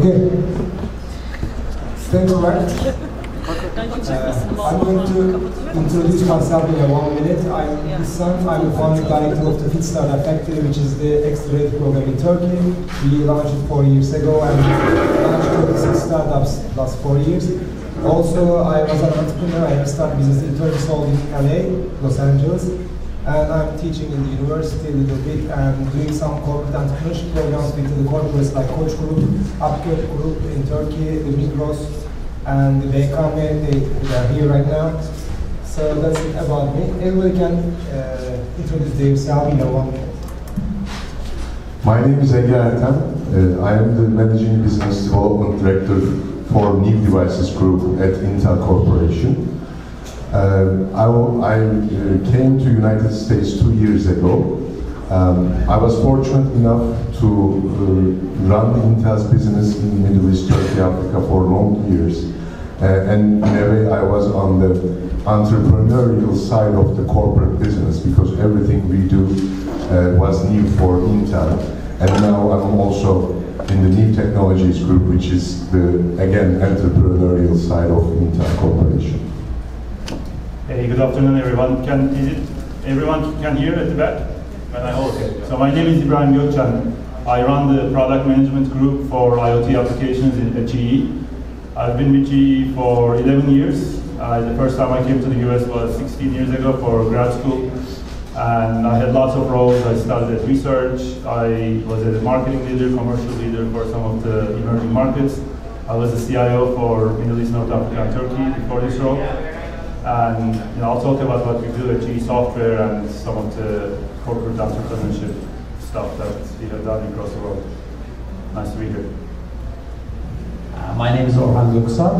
Okay. Thanks, Mark. I'm going to introduce myself in 1 minute. I'm İhsan. I'm the founding director of the Fit Startup Factory, which is the accelerator program in Turkey. We launched it 4 years ago and launched 36 startups last 4 years. Also, I was an entrepreneur. I have started business in Turkey, sold in LA, Los Angeles. And I'm teaching in the university a little bit and doing some corporate entrepreneurship programs with the corporates like Koç Group, Upgate Group in Turkey, the Migros, and the BKM. They are here right now. So that's it about me. Everybody can introduce themselves in 1 minute. My name is Ege Ertem. I am the Managing Business Development Director for New Devices Group at Intel Corporation. I came to United States 2 years ago. I was fortunate enough to run Intel's business in Middle East, Turkey, Africa for long years. And in a way I was on the entrepreneurial side of the corporate business because everything we do was new for Intel. And now I'm also in the New Technologies Group, which is the, again, entrepreneurial side of Intel Corporation. Hey, good afternoon, everyone. Everyone can hear at the back? Okay. So my name is İbrahim Gökçen'in. I run the product management group for IoT applications at GE. I've been with GE for 11 years. The first time I came to the US was 16 years ago for grad school. And I had lots of roles. I started at research. I was a marketing leader, commercial leader for some of the emerging markets. I was the CIO for Middle East, North Africa, and Turkey before this role. And I'll talk about what we do at GE Software and some of the corporate entrepreneurship stuff that we have done across the world. Nice to be here. My name is Orhan Göksal.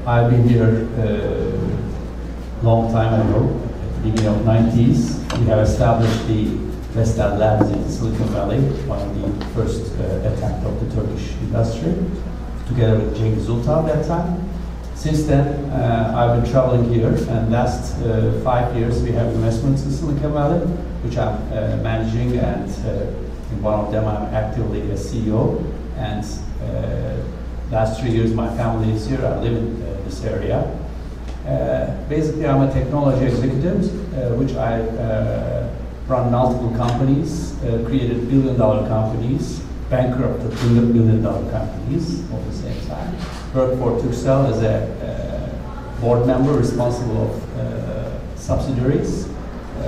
I've been here long time ago, at the beginning of 90s. We have established the Vestel Labs in Silicon Valley, one of the first attack of the Turkish industry, together with Cengiz Zulta at that time. Since then, I've been traveling here, and last 5 years we have investments in Silicon Valley, which I'm managing, and in one of them I'm actively a CEO. And last 3 years my family is here. I live in this area. Basically, I'm a technology executive, which I run multiple companies, created billion-dollar companies, bankrupted billion-dollar companies at the same time. Work for Turkcell as a board member responsible of subsidiaries.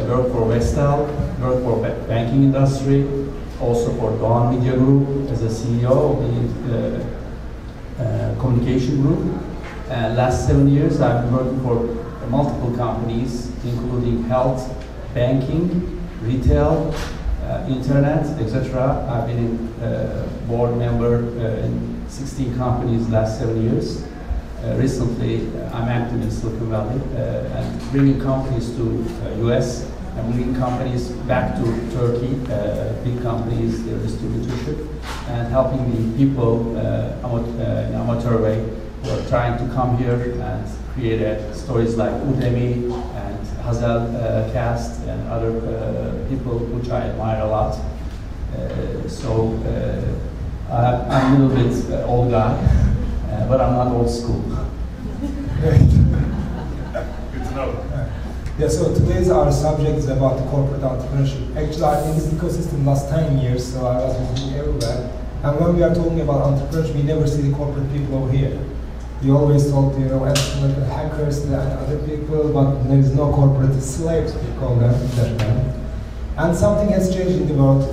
Work for Vestel, work for banking industry, also for Doğan Media Group as a CEO of the communication group. Last 7 years I've been working for multiple companies, including health, banking, retail, internet, etc. I've been a board member in 16 companies last 7 years. Recently, I'm active in Silicon Valley and bringing companies to US and bringing companies back to Turkey, big companies, their distributorship, and helping the people in amateur way who are trying to come here and create stories like Udemy and Hazel Cast and other people which I admire a lot. I'm a little bit old guy, but I'm not old school. Great. Good to know. Yeah, so today's our subject is about the corporate entrepreneurship. Actually, I'm in this ecosystem last 10 years, so I was visiting everywhere. And when we are talking about entrepreneurship, we never see the corporate people over here. We always talk to hackers and other people, but there is no corporate slaves, we call them. And something has changed in the world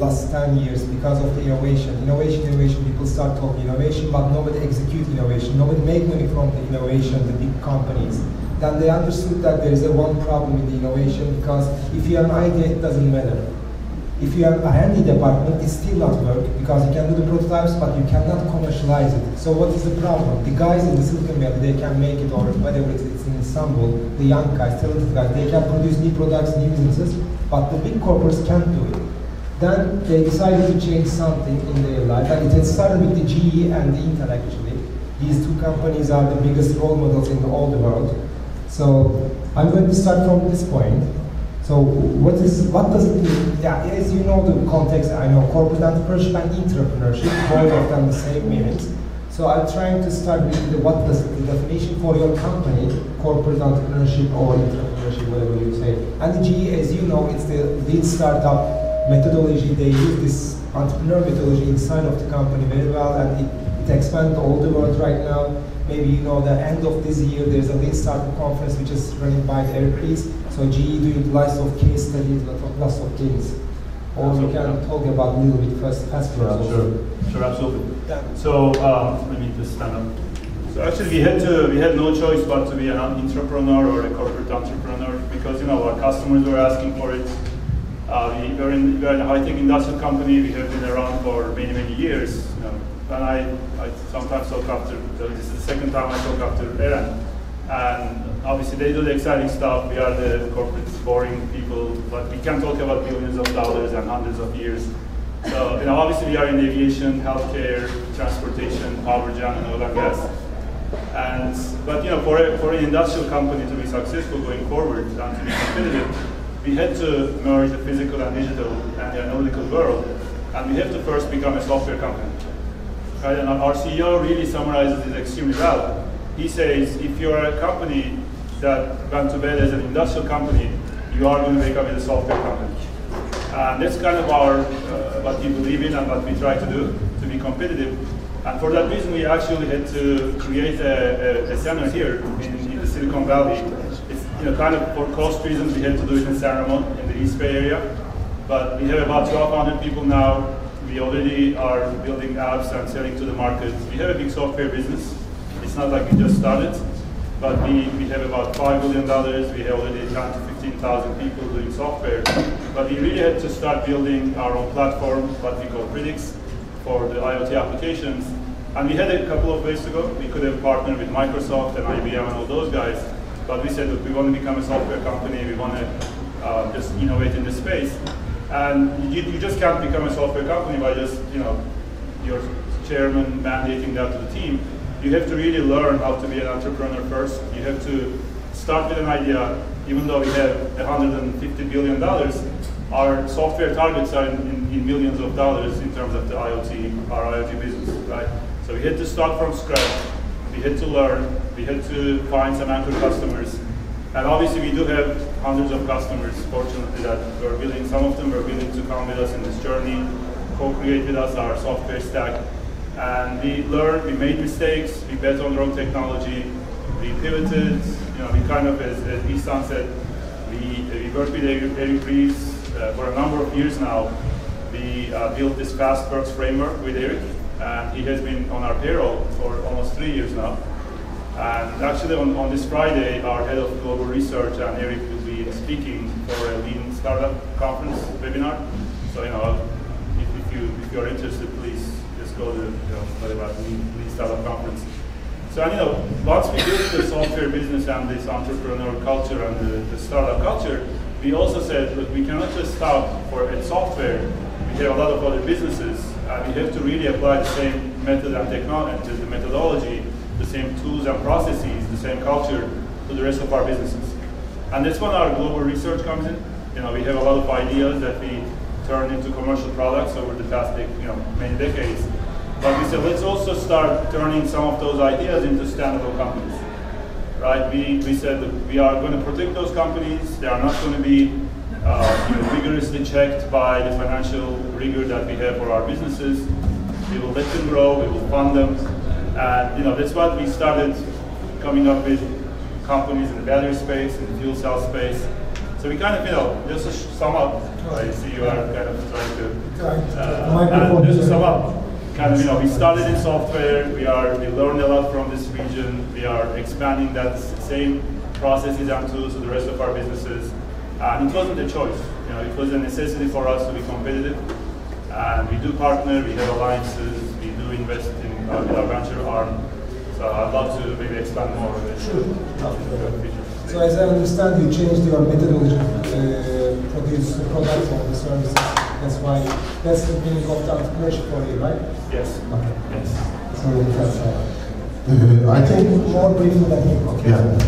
last 10 years because of the innovation. Innovation, people start talking innovation, but nobody execute innovation. Nobody make money from the innovation, the big companies. Then they understood that there is one problem in the innovation, because if you have an idea, it doesn't matter. If you have a handy department, it still not work, because you can do the prototypes, but you cannot commercialize it. So what is the problem? The guys in the Silicon Valley, they can make it, or whatever it's in Istanbul, the young guys, talented guys, they can produce new products, new businesses, but the big corporates can't do it. Then they decided to change something in their life, and it had started with the GE and the Intel actually. These two companies are the biggest role models in all the world. So I'm going to start from this point. So what does it mean? Yeah, as you know the context, I know corporate entrepreneurship and entrepreneurship, both of them the same meanings. So I'm trying to start with what does the definition for your company, corporate entrepreneurship or entrepreneurship, whatever you say. And the GE, as you know, it's the lead startup methodology. They use this entrepreneur methodology inside of the company very well, and it expands all the world right now. Maybe you know the end of this year there's a lead startup conference which is running by Eric Ries. So GE doing lots of case studies, lots of things. Or we can talk about a little bit first. Sure, absolutely. So let me just stand up. So actually, we had no choice but to be an entrepreneur or a corporate entrepreneur because our customers were asking for it. We're in a high-tech industrial company. We have been around for many years. And I sometimes talk after. This is the second time I talk after Eren. And obviously they do the exciting stuff. We are the corporate boring people, but we can talk about billions of dollars and hundreds of years. So obviously we are in aviation, healthcare, transportation, power gen, and oil and gas. But for an industrial company to be successful going forward and to be competitive, we had to merge the physical and digital and the analytical world, and we have to first become a software company. Right? And our CEO really summarizes it extremely well. He says, if you're a company that went to bed as an industrial company, you are going to wake up as a software company. And that's kind of what we believe in and what we try to do to be competitive. And for that reason, we actually had to create a center here in the Silicon Valley. It's kind of for cost reasons, we had to do it in San Ramon in the East Bay area. But we have about 1,200 people now. We already are building apps and selling to the market. We have a big software business. It's not like we just started, but we have about $5 billion. We have already 10 to 15,000 people doing software. But we really had to start building our own platform, what we call Predix, for the IoT applications. And we had a couple of ways to go. We could have partnered with Microsoft and IBM and all those guys, but we said, look, we want to become a software company. We want to just innovate in this space. And you just can't become a software company by just, your chairman mandating that to the team. You have to really learn how to be an entrepreneur first. You have to start with an idea. Even though we have $150 billion, our software targets are in millions of dollars in terms of our IoT business, right? So we had to start from scratch. We had to learn. We had to find some anchor customers. And obviously we do have hundreds of customers, fortunately, that were willing, some of them were willing to come with us in this journey, co-create with us our software stack. And we learned, we made mistakes, we bet on our own technology, we pivoted, we kind of, as Ihsan said, we worked with Eric Ries for a number of years now. We built this FastWorks framework with Eric, and he has been on our payroll for almost 3 years now. And actually on this Friday, our head of global research and Eric will be speaking for a Lean Startup Conference webinar. So if you're interested, please just go to whatever Lean Startup Conference. So once we built the software business and this entrepreneurial culture and the startup culture, we also said, look, we cannot just stop at software. We have a lot of other businesses, and we have to really apply the same method and technology, the methodology, the same tools and processes, the same culture to the rest of our businesses. And that's when our global research comes in. We have a lot of ideas that we turned into commercial products over the past many decades. But we said, let's also start turning some of those ideas into standalone companies. Right? We said that we are going to protect those companies. They are not going to be rigorously checked by the financial rigor that we have for our businesses. We will let them grow, we will fund them. And that's what we started coming up with companies in the battery space, in the fuel cell space. So we kind of, just to sum up, I see you are kind of trying to, just to sum up, we started in software, we learned a lot from this region, we are expanding that same processes and tools to the rest of our businesses. And it wasn't a choice, it was a necessity for us to be competitive. And we do partner, we have alliances, we do invest in our venture arm. So I'd love to maybe expand more on it. Sure. So as I understand, you changed your methodology to produce products or services. That's the beginning of the entrepreneurship for you, right? Yes. Okay. Yes. So I think more briefly than him. Okay. Yeah.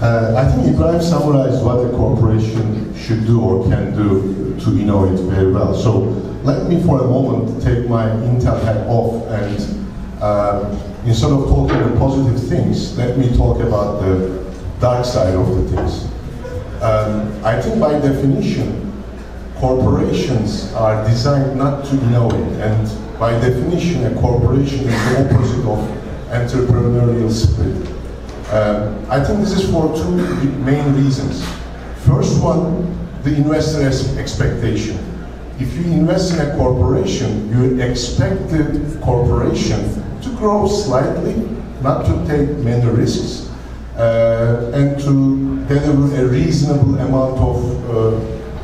I think Ibrahim summarized what a corporation should do or can do to innovate very well. So let me for a moment take my Intel hat off and instead of talking the positive things, let me talk about the dark side of the things. I think by definition, corporations are designed not to innovate, and by definition, a corporation is the opposite of entrepreneurial spirit. I think this is for two main reasons. First one, the investor's expectation. If you invest in a corporation, you expect the corporation to grow slightly, not to take many risks, and to deliver a reasonable amount of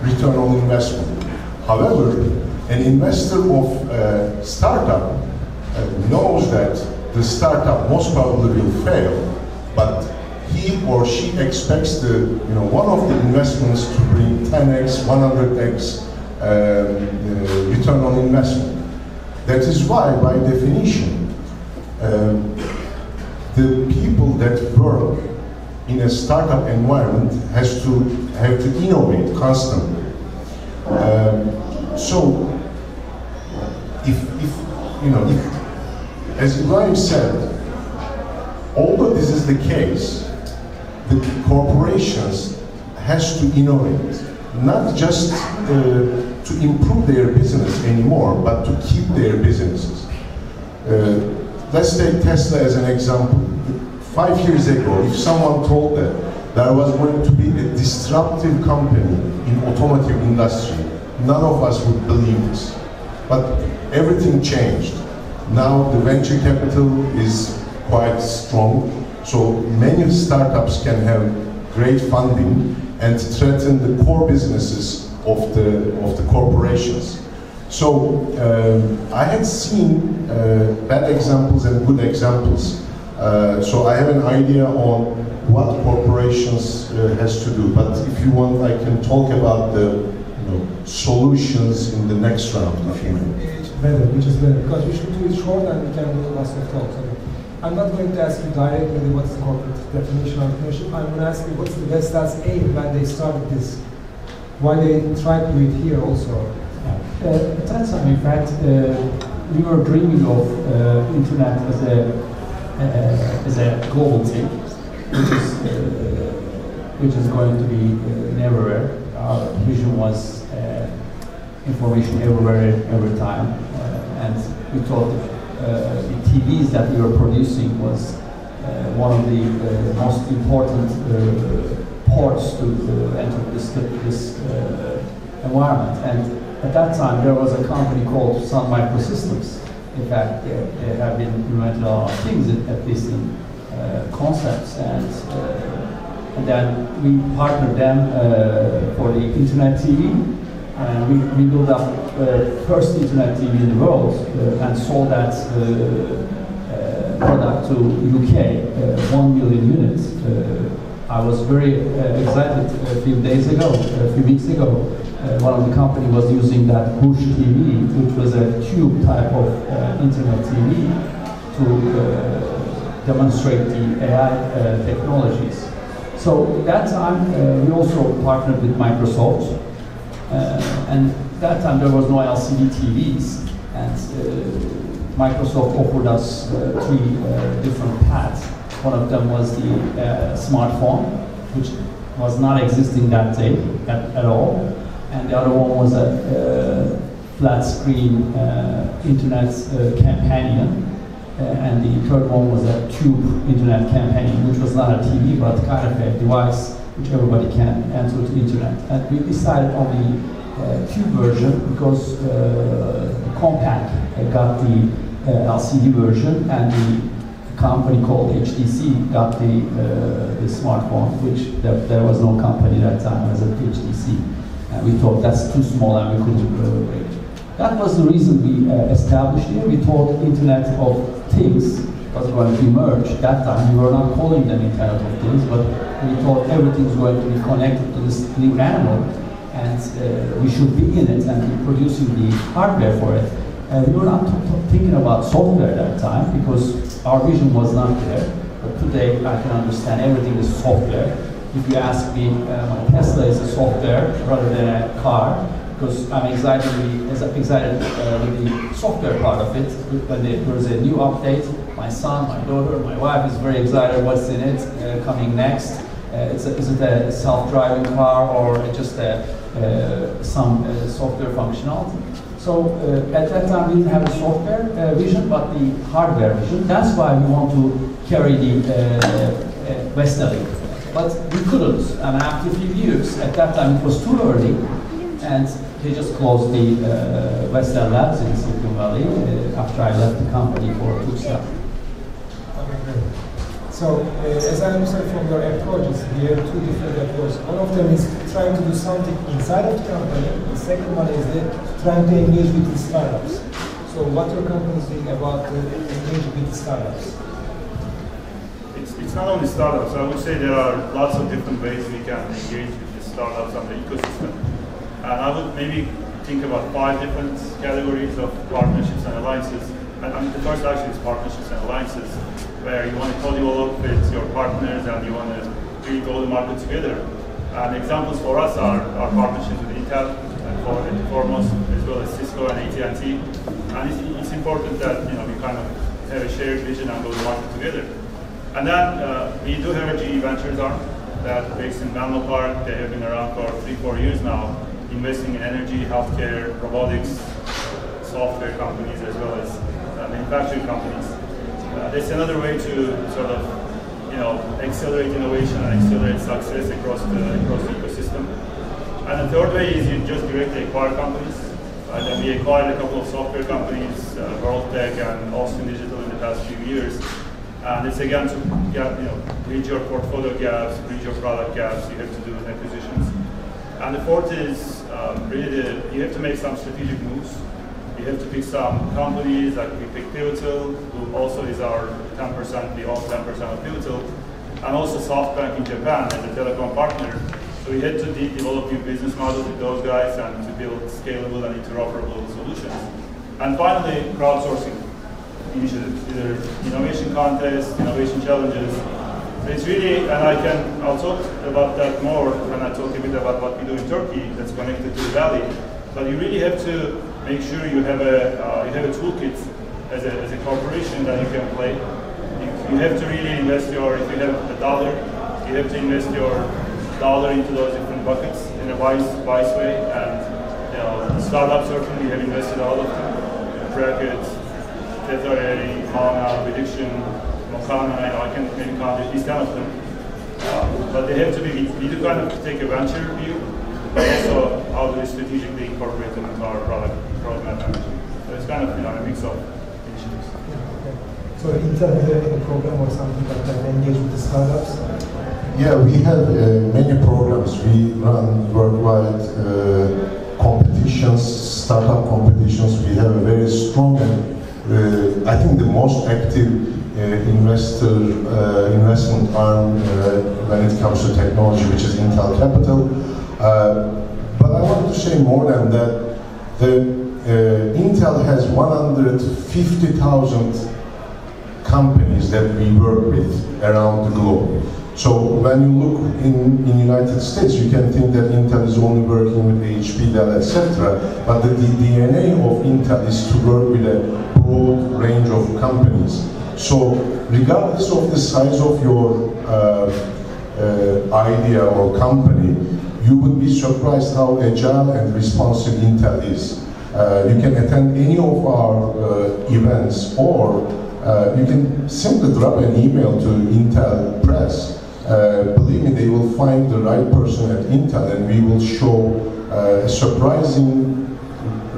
return on investment. However, an investor of a startup knows that the startup most probably will fail, but he or she expects one of the investments to bring 10x, 100x return on investment. That is why, by definition, the people that work in a startup environment have to innovate constantly. So, if as Ibrahim said, although this is the case, the corporations has to innovate, not just to improve their business anymore, but to keep their businesses. Let's take Tesla as an example. 5 years ago, if someone told that there was going to be a disruptive company in automotive industry, none of us would believe this. But everything changed. Now the venture capital is quite strong, so many startups can have great funding and threaten the core businesses of the corporations. So I had seen bad examples and good examples. So I have an idea on what corporations has to do. But if you want, I can talk about the solutions in the next round, if you may. Which is better, because we should do it short and we can do lots of talks. So I'm not going to ask you directly what's the corporate definition of entrepreneurship. I'm going to ask you what's the Vestas aim when they started this, why they tried to do it here also. At that time, in fact, we were dreaming of internet as a global thing, which is going to be everywhere. Our vision was information everywhere, every time, and we thought the TVs that we were producing was one of the most important ports to enter this environment. And at that time, there was a company called Sun Microsystems. In fact, they have been invented a lot of things, at least in concepts, and then we partnered them for the internet TV. And we built up first internet TV in the world and sold that product to UK, 1 million units. I was very excited a few weeks ago. One of the company was using that Bush TV, which was a tube type of internet TV, to demonstrate the AI technologies. So at that time, we also partnered with Microsoft. And that time there was no LCD TVs, and Microsoft offered us 3 different paths. One of them was the smartphone, which was not existing that day at all, and the other one was a flat screen internet companion, and the third one was a tube internet companion, which was not a TV but kind of a device which everybody can enter to the internet. And we decided on the tube version because Compaq got the LCD version, and the company called HTC got the smartphone, which there was no company at that time as a HTC. And we thought that's too small and we couldn't break. That was the reason we established it. We thought Internet of Things was going to emerge. That time we were not calling them Internet of Things, but we thought everything was going to be connected to this new animal, and we should be in it and be producing the hardware for it. We were not thinking about software at that time because our vision was not there. But today I can understand everything is software. If you ask me, my Tesla is a software rather than a car, because I'm excited with the software part of it. When there is a new update, my son, my daughter, my wife is very excited what's in it coming next. Is it a self-driving car or just some software functionality? So at that time we didn't have a software vision, but the hardware vision. That's why we want to carry the Vestelink. But we couldn't, and after a few years, at that time it was too early, and they just closed the Vestel Labs in Silicon Valley after I left the company for Üçüncü. Okay, great. So, as I understand from your approaches, we have two different approaches. One of them is trying to do something inside of the company. The second one is trying to engage with the startups. So, what your company is doing about engaging with the startups? It's not only startups. I would say there are lots of different ways we can engage with the startups and the ecosystem. And I would maybe think about 5 different categories of partnerships and alliances. And the first actually is partnerships and alliances, where you want to co-develop with your partners and you want to really go to market together. And examples for us are our partnerships with Intel and foremost, as well as Cisco and AT&T. And it's important that we kind of have a shared vision and go to market together. And then we do have a GE Ventures arm that's based in Menlo Park. They have been around for 3-4 years now, investing in energy, healthcare, robotics, software companies, as well as manufacturing companies. That's another way to sort of accelerate innovation and accelerate success across the ecosystem. And the third way is you just directly acquire companies. And we acquired a couple of software companies, WorldTech and Austin Digital in the past few years. And it's again to bridge your portfolio gaps, bridge your product gaps. You have to do acquisitions. And the fourth is really you have to make some strategic moves. You have to pick some companies, like we picked Pivotal, who also is our 10%, we own 10% of Pivotal, and also SoftBank in Japan as a telecom partner. So we had to develop new business models with those guys and to build scalable and interoperable solutions. And finally, crowdsourcing initiatives, either innovation contests, innovation challenges. So it's really, and I'll talk about that more when I talk a bit about what we do in Turkey that's connected to the Valley. But you really have to make sure you have a toolkit as a corporation that you can play. You have to really invest if you have $1, you have to invest your dollar into those different buckets in a wise way. And startups certainly have invested all of them. Bracket, Tetare, Mana, Prediction, Mokana, I can maybe count at least 10 of them. But they have to be, we do kind of take a venture view, but also how do we strategically incorporate them into our product roadmap management. So it's kind of a mix of initiatives. Okay. So Intel has a program or something that engage with the startups? Yeah, we have many programs. We run worldwide competitions, startup competitions. We have a very strong and I think the most active investment arm when it comes to technology, which is Intel Capital. But I want to say more than that. Intel has 150,000 companies that we work with around the globe. So when you look in the United States, you can think that Intel is only working with HP, Dell, etc. But the DNA of Intel is to work with a broad range of companies. So regardless of the size of your idea or company, you would be surprised how agile and responsive Intel is. You can attend any of our events, or you can simply drop an email to Intel Press. Believe me, they will find the right person at Intel, and we will show a surprising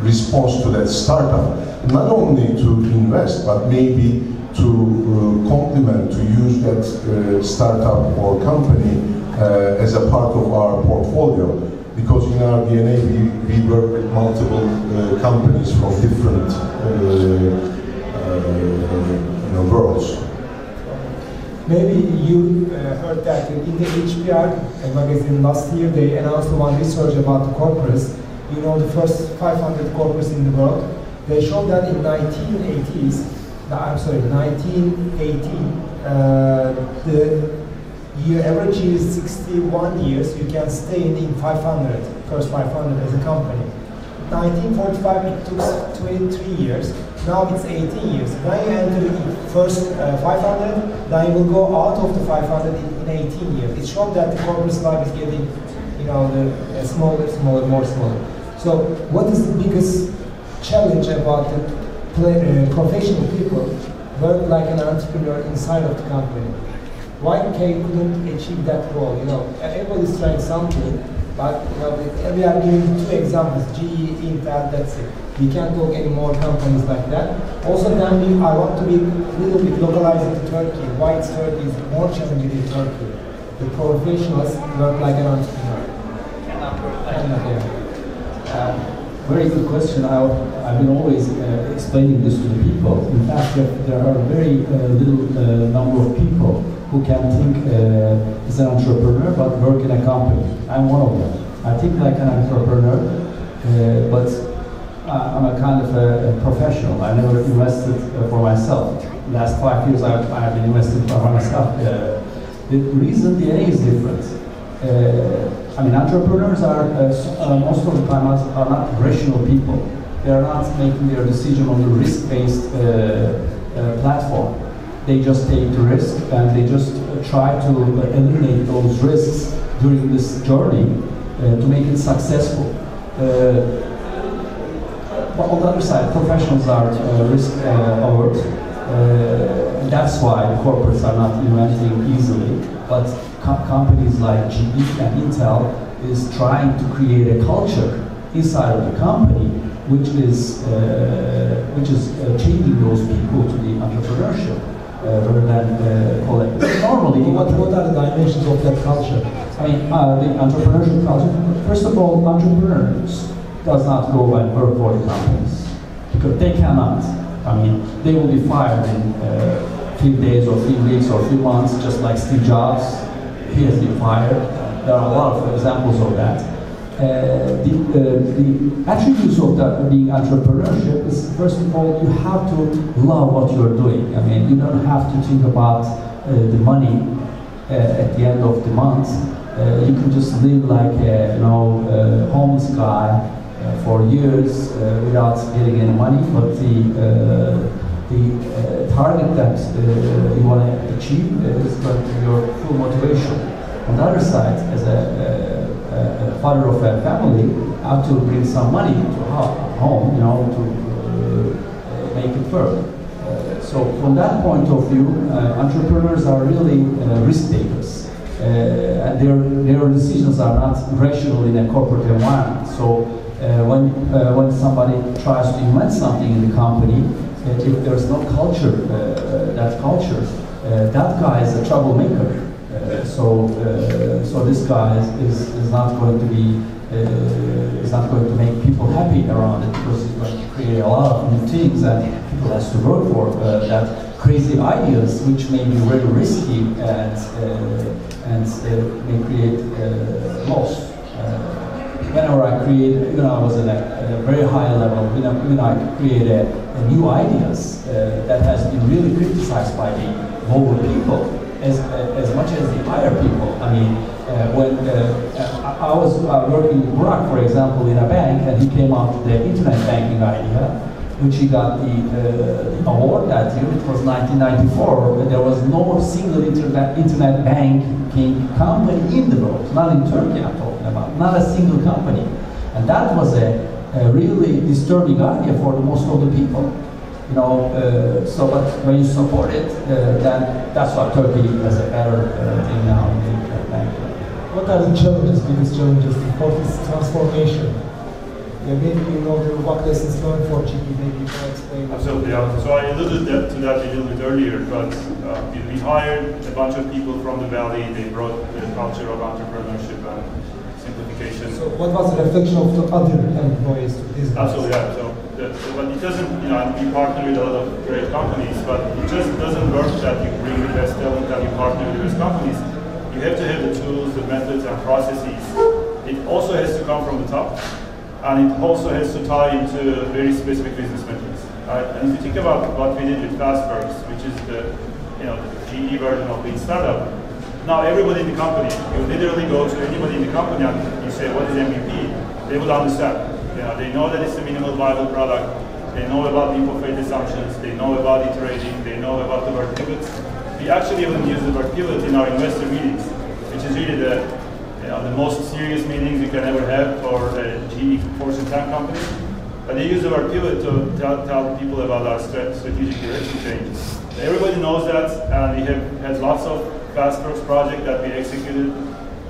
response to that startup. Not only to invest, but maybe to complement, to use that startup or company as a part of our portfolio. Because in our DNA, we work with multiple companies from different worlds. Maybe you heard that in the HBR magazine last year, they announced one research about the corporates. You know, the first 500 corporates in the world. They showed that in 1980, the average year is 61 years. You can stay in 500, first 500 as a company. 1945 it took 23 years. Now it's 18 years. When you enter the first 500, then you will go out of the 500 in 18 years. It shows that the corporate life is getting, smaller, smaller, more smaller. So, what is the biggest challenge about the professional people work like an entrepreneur inside of the company? Why K couldn't achieve that goal? Everybody's trying something, but we are giving two examples: GE, Intel. That's it. We can't talk any more companies like that. Also, then I want to be a little bit localized to Turkey. Why Turkey is more challenging in Turkey? The professionals work like an entrepreneur. Very good question. I've been always explaining this to the people. In fact, there are very little number of people who can think as an entrepreneur but work in a company. I'm one of them. I think like an entrepreneur, but I'm a kind of a professional. I never invested for myself. The last 5 years I've been investing for myself. The reason DNA is different. Entrepreneurs are most of the time are not rational people. They are not making their decision on the risk-based platform. They just take the risk and they just try to eliminate those risks during this journey to make it successful. But on the other side, professionals are risk-averse. That's why the corporates are not investing easily. But companies like GE and Intel is trying to create a culture inside of the company which is changing those people to the entrepreneurship rather than collective. Normally, what are the dimensions of that culture? The entrepreneurship culture. First of all, entrepreneurs does not go and work for the companies because they cannot. They will be fired in a few days or few weeks or few months, just like Steve Jobs. He has been fired. There are a lot of examples of that. The attributes of being entrepreneurship is, first of all, you have to love what you're doing. You don't have to think about the money at the end of the month. You can just live like a homeless guy for years without getting any money, but the target that you want to achieve is your full motivation. On the other side, as a father of a family, you have to bring some money to home, to make it work. So from that point of view, entrepreneurs are really risk takers, and their decisions are not rational in a corporate environment. So when somebody tries to invent something in the company, if there's no culture, that guy is a troublemaker. So this guy is not going to be make people happy around it, because it's going to create a lot of new things and people has to work for that crazy ideas, which may be very risky and may create loss. Whenever I create, I was at a very high level, when I create a new ideas that has been really criticized by the lower people as much as the higher people. When I was working with Burak, for example, in a bank, and he came up with the internet banking idea, which he got the award that year. It was 1994. There was no single internet banking company in the world, not in Turkey I'm talking about, not a single company. And that was a really disturbing idea for most of the people. But when you support it, then that's why Turkey has a better thing now in the internet banking. What are the biggest challenges for this transformation? Maybe the work lessons learned for GE, maybe you can explain. Absolutely, So I alluded to that a little bit earlier, but we hired a bunch of people from the Valley. They brought the culture of entrepreneurship and simplification. So what was the reflection of the other employees to this? Absolutely, but it doesn't, we partner with a lot of great companies, but it just doesn't work that you bring the best talent and you partner with the best companies. You have to have the tools, the methods and processes. It also has to come from the top. And it also has to tie into very specific business metrics. And if you think about what we did with Fastworks, which is the GE version of the startup. Now everybody in the company, you literally go to anybody in the company and you say, what is MVP? They will understand. They know that it's a minimal viable product. They know about the fate assumptions. They know about iterating. They know about the word pivots. We actually even use the word pivot in our investor meetings, which is really the most serious meetings you can ever have for a GE Fortune 10 company. But they use the word pivot to tell people about our strategic direction changes. Everybody knows that, and we have had lots of fast-works projects that we executed,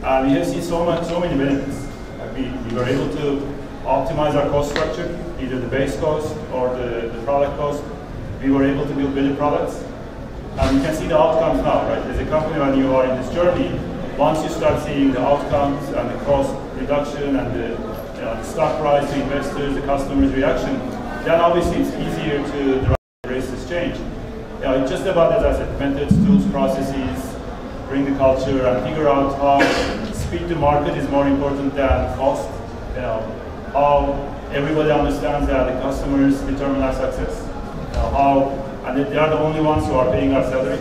and we have seen so many benefits. We were able to optimize our cost structure, either the base cost or the product cost. We were able to build better products, and you can see the outcomes now, right? As a company, when you are in this journey, once you start seeing the outcomes and the cost reduction and the stock price to investors, the customers' reaction, then obviously it's easier to embrace this change. It's just about, as I said, methods, tools, processes, bring the culture, and figure out how speed to market is more important than cost. How everybody understands that the customers determine our success. And that they are the only ones who are paying our salary.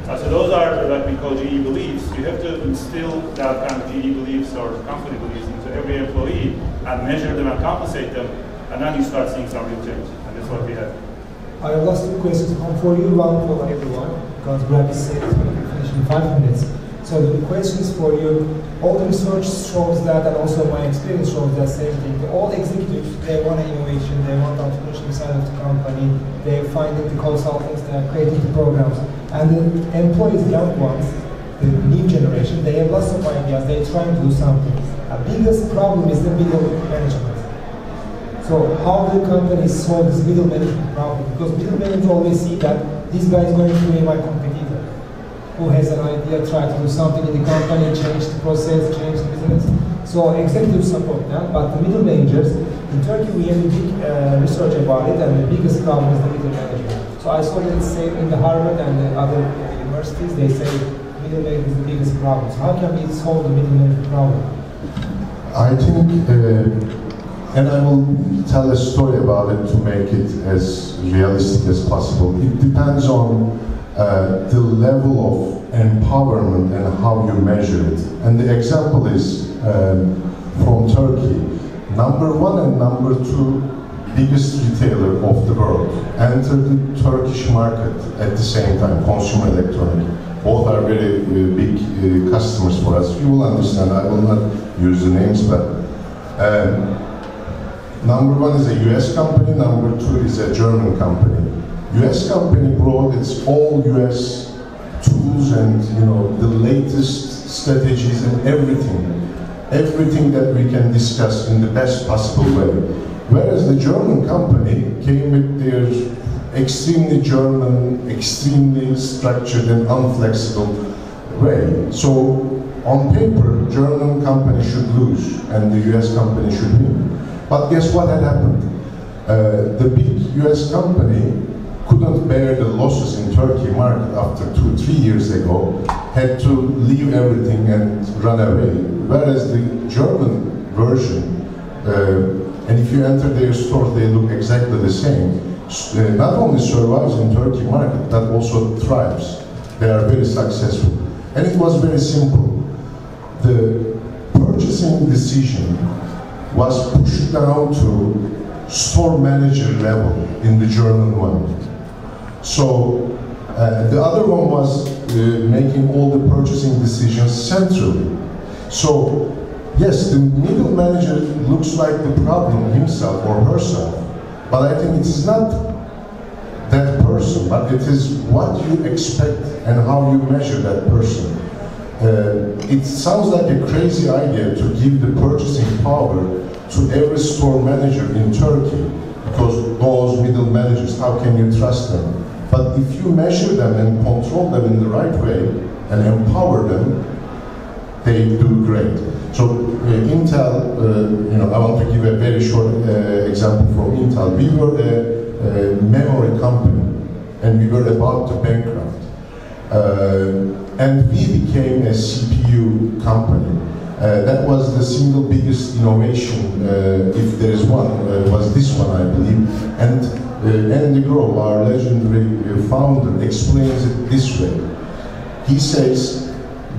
So those are what we call GE beliefs. You have to instill that kind of GE beliefs or company beliefs into every employee and measure them and compensate them, and then you start seeing some real change. And that's what we have. I have last two questions for you, one for everyone, because Brad said it's going to be finished in 5 minutes. So the questions for you, all the research shows that, and also my experience shows that same thing. All executives, they want innovation, they want entrepreneurship side of the company, they're finding the consultants, they're creating the programs. And the employees, young ones, the new generation, they have lots of ideas, they're trying to do something. The biggest problem is the middle management. So how do companies solve this middle management problem? Because middle managers always see that this guy is going to be my competitor, who has an idea, try to do something in the company, change the process, change the business. So executives support them, but the middle managers, in Turkey we have a big research about it, and the biggest problem is the middle management. So I saw that it's same in the Harvard and the other universities, they say middle management is the biggest problem. So how can we solve the middle management problem? I think, and I will tell a story about it to make it as realistic as possible. It depends on the level of empowerment and how you measure it. And the example is from Turkey. Number 1 and number 2 biggest retailer of the world entered the Turkish market at the same time, consumer electronic. Both are very big customers for us. You will understand, I will not use the names, but number 1 is a US company, number 2 is a German company. US company brought its all US tools and the latest strategies and everything that we can discuss in the best possible way. Whereas the German company came with their extremely German, extremely structured and unflexible way. So on paper, German company should lose and the US company should win. But guess what had happened? The big US company couldn't bear the losses in Turkey market after 2-3 years ago, had to leave everything and run away. Whereas the German version, and if you enter their stores, they look exactly the same, not only survives in Turkey market, but also thrives. They are very successful. And it was very simple. The purchasing decision was pushed down to store manager level in the German one. So the other one was making all the purchasing decisions centrally. So yes, the middle manager looks like the problem himself or herself, but I think it is not that person, but it is what you expect and how you measure that person. It sounds like a crazy idea to give the purchasing power to every store manager in Turkey, because those middle managers, how can you trust them? But if you measure them and control them in the right way and empower them, they do great. So Intel, I want to give a very short example from Intel. We were a memory company and we were about to bankrupt. And we became a CPU company. That was the single biggest innovation, if there is one, was this one, I believe. And Andy Grove, our legendary founder, explains it this way. He says,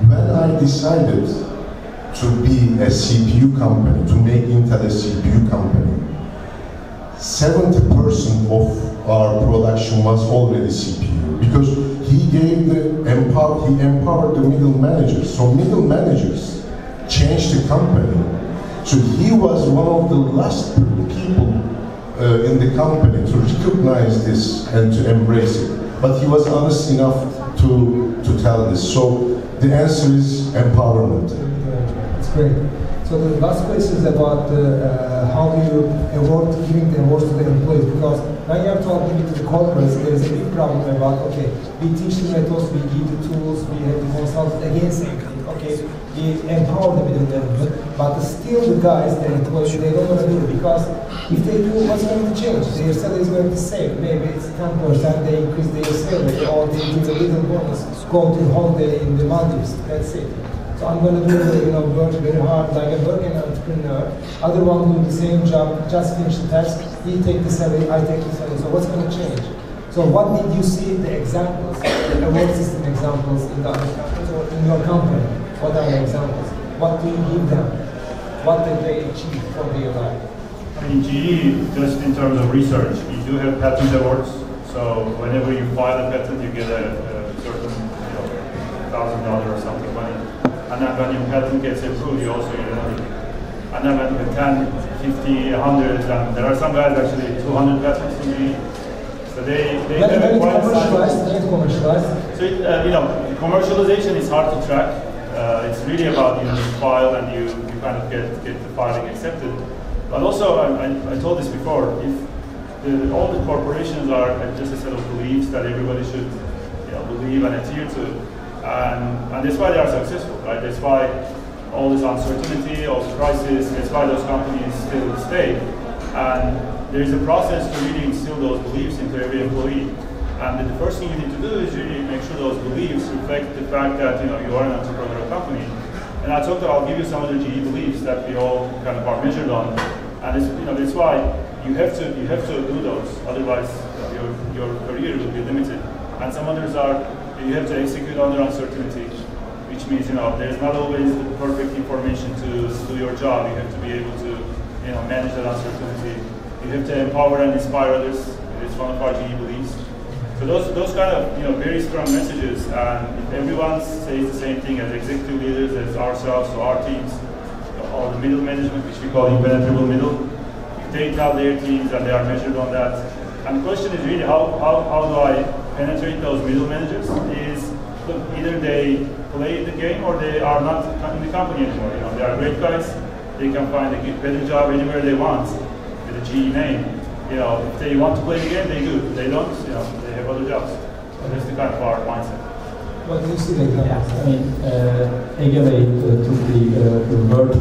when I decided to be a CPU company, to make Intel a CPU company, 70% of our production was already CPU, because he empowered the middle managers. So middle managers changed the company. So he was one of the last people in the company to recognize this and to embrace it. But he was honest enough to tell this. So the answer is empowerment. That's great. So the last question is about how do you award, giving the awards to the employees, because when you are talking to the corporates, there is a big problem about, okay, we teach the methods, we give the tools, we have the consultants against it, okay, we empower the middle management, but still the guys, the employees, they don't want to do it, because if they do, what's going to change? Their salary is going to save. Maybe it's 10%, they increase their salary, or they give a little bonus, go to holiday in the Maldives, that's it. So I'm going to do, work very hard, like a working entrepreneur. Other one do the same job, just finish the task. He take the salary, I take the salary. So what's going to change? So what did you see the examples, the award system examples in the other companies or in your company? What are the examples? What do you give them? What did they achieve for their life? In GE, just in terms of research, you do have patent awards. So whenever you file a patent, you get a certain $1,000 or something money. And then when your patent gets approved, you also get another. And then when you have 10, 50, 100, and there are some guys actually 200 patents in GE. So they have a quite commercialized. So commercialization is hard to track. It's really about you file and you kind of get the filing accepted. But also, I told this before, if all the corporations are just a set of beliefs that everybody should believe and adhere to, and that's why they are successful, right? That's why all this uncertainty, all the crisis, that's why those companies still stay. And there's a process to really instill those beliefs into every employee. And the first thing you need to do is really make sure those beliefs reflect the fact that you are an entrepreneurial company. And I'll give you some of the GE beliefs that we all kind of are measured on. And that's why you have to do those. Otherwise, your career will be limited. And some others are you have to execute under uncertainty, which means there's not always the perfect information to do your job. You have to be able to manage that uncertainty. You have to empower and inspire others. It's one of our GE beliefs. So those kind of very strong messages, and if everyone says the same thing as executive leaders, as ourselves, so our teams, or the middle management, which we call impenetrable middle, if they tell their teams and they are measured on that. And the question is really how do I penetrate those middle managers? Is either they play the game or they are not in the company anymore. They are great guys. They can find a better job anywhere they want with a GE name. If they want to play the game, they do. If they don't, they have other jobs. So that's the kind of our mindset. What do you see like that? Yeah, I mean, Ege took the word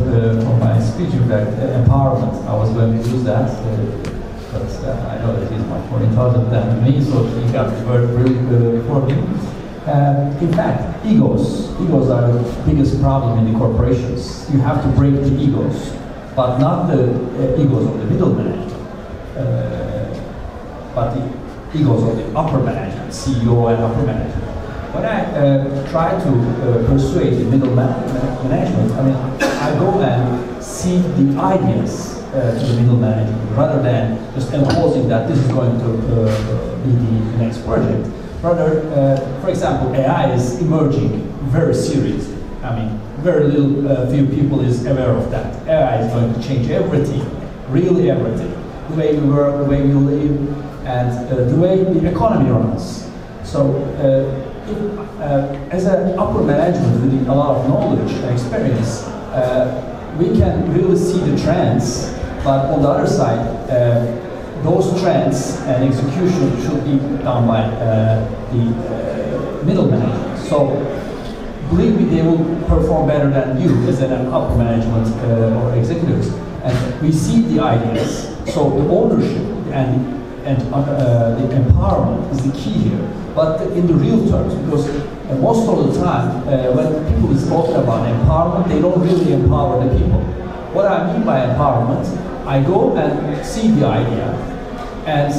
from my speech, in fact, empowerment. I was going to use that, but I know that he's much more intelligent than me, so he got the word really before me. In fact, egos are the biggest problem in the corporations. You have to break the egos, but not the egos of the middle management, but the egos of the upper management, CEO and upper management. When I try to persuade the middle management, I go and seek the ideas to the middle management rather than just imposing that this is going to be the next project. Rather, for example, AI is emerging very seriously. Very little few people is aware of that. AI is going to change everything, really everything. The way we work, the way we live, and the way the economy runs. So, as an upper management with a lot of knowledge and experience, we can really see the trends, but on the other side, those trends and execution should be done by the middle management. So, believe me, they will perform better than you as an upper management or executives. And we see the ideas, so the ownership and the empowerment is the key here. But in the real terms, because most of the time, when people is talking about empowerment, they don't really empower the people. What I mean by empowerment, I go and see the idea, and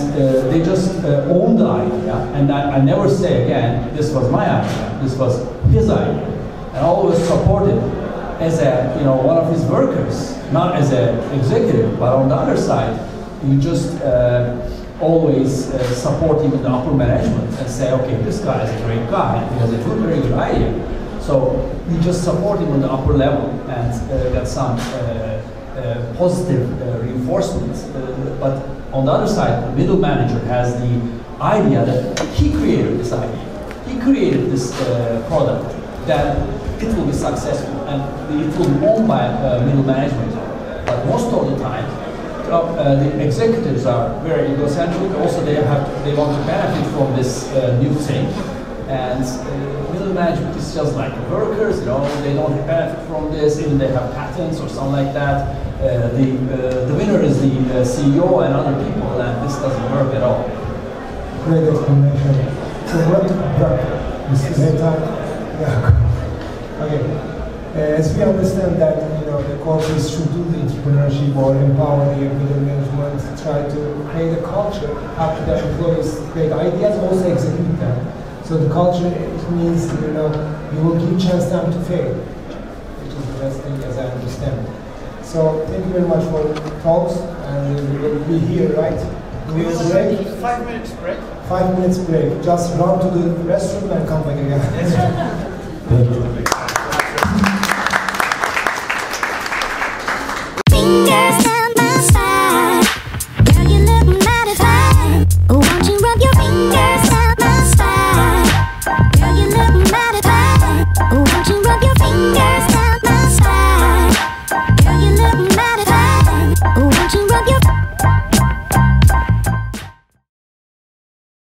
they just own the idea. And I never say again, this was my idea, this was his idea. And always support it as a, one of his workers, not as an executive, but on the other side, you just always support him in the upper management and say, okay, this guy is a great guy, he has a very good idea. So you just support him on the upper level and get some positive reinforcements. But on the other side, the middle manager has the idea that he created this idea. He created this product, that it will be successful and it will be owned by middle management. But most of the time, the executives are very egocentric. Also, they want to benefit from this new thing, and middle management is just like the workers. They don't benefit from this. Even they have patents or something like that. The winner is the CEO and other people, and this doesn't work at all. Great explanation. So what? Yeah. Okay. As we understand that the corporates should do the entrepreneurship or empower the middle management, try to create a culture, help their employees create ideas, also execute them. So the culture, it means you will give chance them to fail, which is the best thing as I understand. So thank you very much for talks, and we will be here, right? We will break. 5 minutes break. 5 minutes break. Just run to the restroom and come back again. Thank you. Fingers